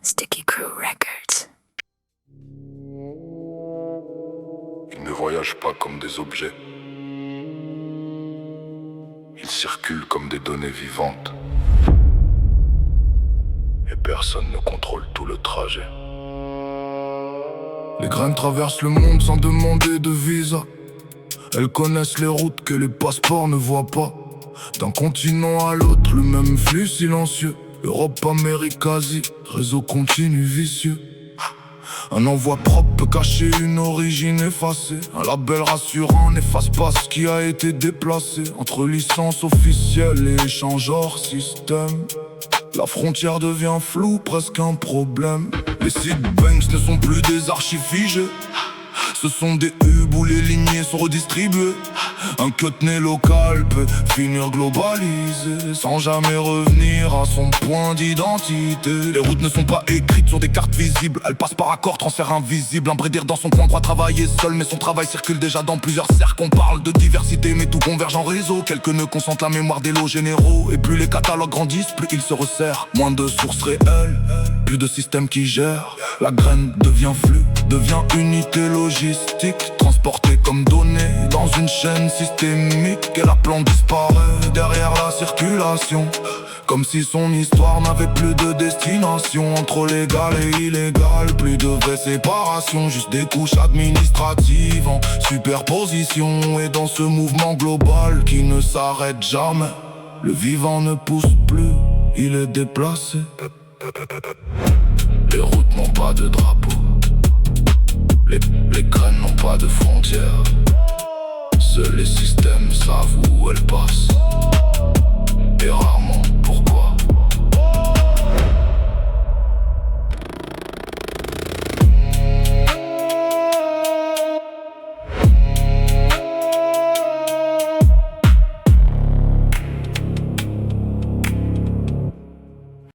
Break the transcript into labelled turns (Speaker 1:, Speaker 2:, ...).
Speaker 1: Sticky Crew Records.
Speaker 2: Ils ne voyagent pas comme des objets. Ils circulent comme des données vivantes. Et personne ne contrôle tout le trajet. Les graines traversent le monde sans demander de visa. Elles connaissent les routes que les passeports ne voient pas. D'un continent à l'autre, le même flux silencieux. Europe, Amérique, Asie, réseau continu vicieux. Un envoi propre peut cacher une origine effacée. Un label rassurant n'efface pas ce qui a été déplacé. Entre licence officielle et échange hors système, la frontière devient floue, presque un problème. Les seed banks ne sont plus des archives figées. Ce sont des hubs où les lignées sont redistribuées. Un cutné local peut finir globalisé sans jamais revenir à son point d'identité. Les routes ne sont pas écrites sur des cartes visibles. Elles passent par accord, transfert invisible. Un brédire dans son coin croit travailler seul, mais son travail circule déjà dans plusieurs cercles. On parle de diversité mais tout converge en réseau. Quelques nœuds concentrent la mémoire des lots généraux. Et plus les catalogues grandissent, plus ils se resserrent. Moins de sources réelles, plus de systèmes qui gèrent. La graine devient flux, devient unité logistique, transportée comme données dans une chaîne systémique. Et la plante disparaît derrière la circulation, comme si son histoire n'avait plus de destination. Entre légal et illégal, plus de vraie séparation, juste des couches administratives en superposition. Et dans ce mouvement global qui ne s'arrête jamais, le vivant ne pousse plus, il est déplacé. Les routes n'ont pas de drapeau, les graines n'ont pas de frontières. Seuls les systèmes savent où elles passent, et rarement